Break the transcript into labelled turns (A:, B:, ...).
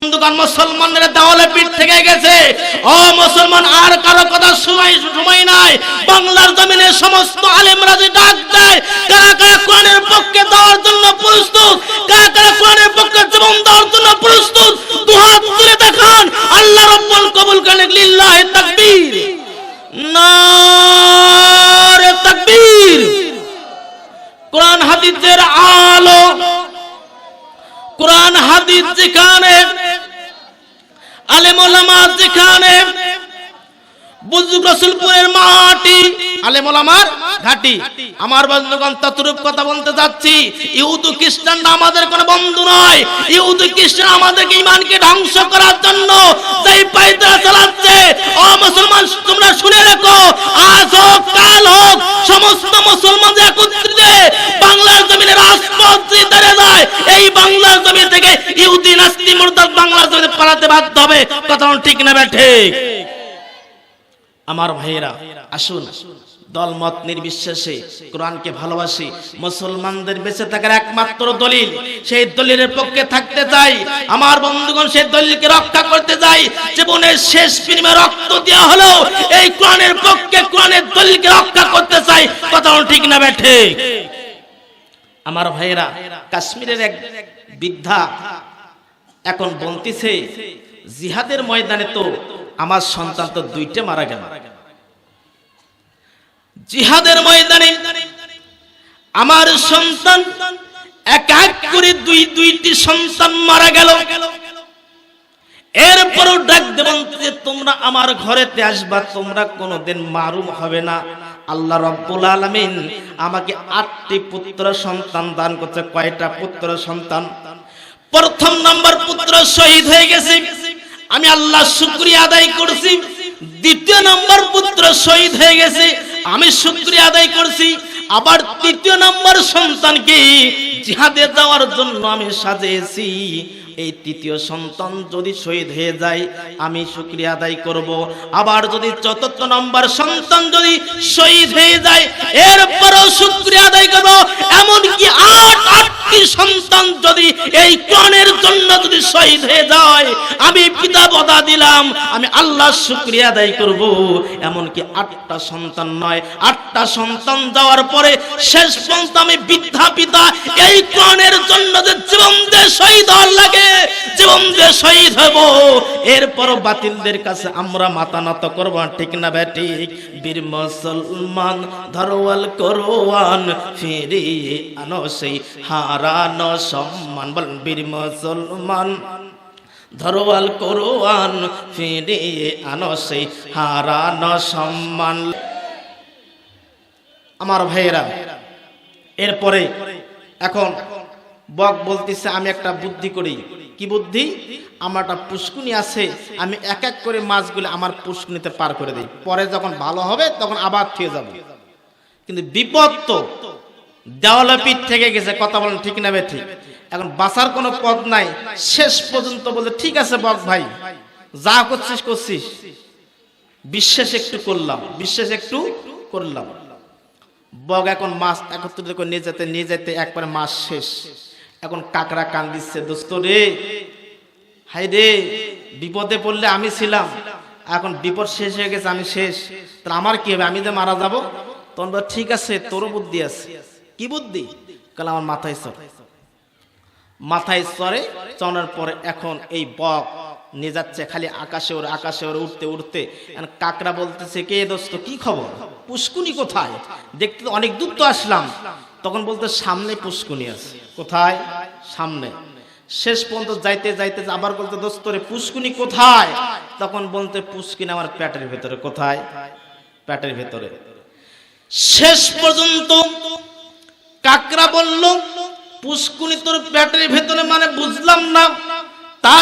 A: বন্ধুগণ, মুসলমানদের দেওয়ালে পিঠ থেকে গেছে। ও মুসলমান, আর কারো কথা সময় নাই। বাংলার জমিনে সমস্ত আলেমরা যে ডাক দেয়, কারা কারা কোরআনের পক্ষে দেওয়ার জন্য প্রস্তুত, কারা কারা কোরআনের পক্ষে জীবন দেওয়ার জন্য প্রস্তুত, দুহাত তুলে দেখান। আল্লাহ রাব্বুল কবুল করেন। লিল্লাহি তাকবীর, নারে তাকবীর। কোরআন হাদিসের আলো, কোরআন হাদিস যেখানে, আলেম ওলামা যেখানে, বুজুর্গ রাসূলপুরের মাটি, আলেম ওলামার ঘাটি। আমার বন্ধুগণ, ততরূপ কথা বলতে যাচ্ছি, ইহুদি খ্রিস্টানরা আমাদের কোনো বন্ধু নয়। ইহুদি খ্রিস্টান আমাদেরকে ঈমানকে ধ্বংস করার জন্য যেই পায়তারা চালাচ্ছে, ও মুসলমান তোমরা শুনে রাখো, আজ হোক কাল হোক সমস্ত মুসলমান একত্রিত বাংলার জমিনে রাজপথ দাঁড়িয়ে যায়। এই বাংলার জমিন থেকে ইহুদি নাস্তি মুরতাদ বাংলার জমিনে পালাতে বাধ্য হবে। কথা ঠিক না ঠিক? আমার ভাইয়েরা, আসুন দলমত নির্বিশেষে কোরআনকে ভালোবাসি। মুসলমানদের বেঁচে থাকার একমাত্র দলিল, সেই দলিলের পক্ষে থাকতে চাই। আমার বন্ধুগণ, সেই দলিলকে রক্ষা করতে চাই। জীবনের শেষ বিনিময়ে রক্ত দেওয়া হলো এই কোরআনের পক্ষে, কোরআনের দলিলকে রক্ষা করতে চাই। কথা ঠিক না ঠিক? আমার ভাইয়েরা, কাশ্মীরের এক বৃদ্ধা এখন বলতেছে, জিহাদের ময়দানে তো আমার সন্তান তো দুইটা মারা গেল। জিহাদের ময়দানে আমার সন্তান এক এক করে দুইটি সন্তান মারা গেল। এরপরও ডাক দেবেন যে তোমরা আমার ঘরেতে আসবা, তোমরা কোনোদিন মারুম হবে না। আল্লাহ রাব্বুল আলামিন আমাকে 8টি পুত্র সন্তান দান করছে। কয়টা পুত্র সন্তান? প্রথম নাম্বার পুত্র শহীদ হয়ে গেছে, আমি আল্লাহ শুকরিয়া আদায় করছি। দ্বিতীয় নাম্বার পুত্র শহীদ হয়ে গেছে, আমি শুকরিয়া আদায় করছি। আবার তৃতীয় নাম্বার সন্তানকে জিহাদে যাওয়ার জন্য আমি সাজিয়েছি। এই তৃতীয় সন্তান যদি শহীদ হয়ে যায়, আমি শুকরিয়া আদায় করব। আবার যদি চতুর্থ নম্বর সন্তান যদি শহীদ হয়ে যায়, এরপরও শুকরিয়া আদায় করব। এমনকি আটটি সন্তান যদি এই কোরআনের জন্য যদি শহীদ হয়ে যায়, আমি পিতা বদা দিলাম, আমি আল্লাহর শুকরিয়া আদায় করব। এমনকি 8টা সন্তান নয়, 8টা সন্তান যাওয়ার পরে শেষ পর্যন্ত আমি বৃদ্ধা পিতা এই কোরআনের জন্য যে জীবন দিয়ে শহীদ হওয়ার লাগে, জীবন দিয়ে শহীদ হব। এরপরও বাতিলদের কাছে আমরা মাথা নত করব। ঠিক না বেঠিক? বীর মুসলমান ধরওয়াল কোরআন ফিরিয়ে আনো সেই হারানো সম্মান। বলেন, বীর মুসলমান ধরওয়াল কোরআন ফিরিয়ে আনো সেই হারানো সম্মান। আমার ভাইয়েরা, এরপরে এখন বক বলতেছে, আমি একটা বুদ্ধি করি। কি বুদ্ধি? আমার একটা পুষ্কুনি আছে, আমি এক এক করে মাছগুলো আমার পুষ্কুনিতে পার করে দিই, পরে যখন ভালো হবে তখন আবার খেয়ে যাব। কিন্তু বিপদ তো দেওয়ালে পিঠ থেকে গেছে। কথা বলেন ঠিক না ঠিক? এখন বাঁচার কোনো পথ নাই। শেষ পর্যন্ত বলতে, ঠিক আছে বক ভাই, যা করছিস করছিস, বিশ্বাস একটু করলাম। বক এখন মাছ একত্রিত করে নিয়ে যেতে একবারে মাছ শেষ। এখন কাকড়া কান দিচ্ছে, দোস্ত রে, হাই রে, বিপদে পড়লে আমি ছিলাম, এখন বিপদ শেষ হয়ে গেছে, আমি শেষ, তাহলে আমার কি হবে? আমি যে মারা যাব। তখন বল, ঠিক আছে, তোরও বুদ্ধি আছে। কি বুদ্ধি? কারণ আমার মাথায় চড়ে চড়ার পরে এখন এই বক নিয়ে যাচ্ছে খালি আকাশে ওর উঠতে। কাকড়া বলতেছে, কে দোস্ত, কি খবর? পুষ্কুনি কোথায়? দেখতে তো অনেক দূর তো আসলাম। তখন বলতে, সামনে পুষ্কুনি আছে। কোথায়? সামনে। শেষ পর্যন্ত যাইতে আবার বলতে, দোস্ত রে, পুষ্কুনি কোথায়? তখন বলতে, পুষ্কুনি আমার পেটের ভেতরে। কোথায়? পেটের ভেতরে। শেষ পর্যন্ত কাকড়া বলল, পুষ্কুনি তোর পেটের ভেতরে মানে বুঝলাম না। তার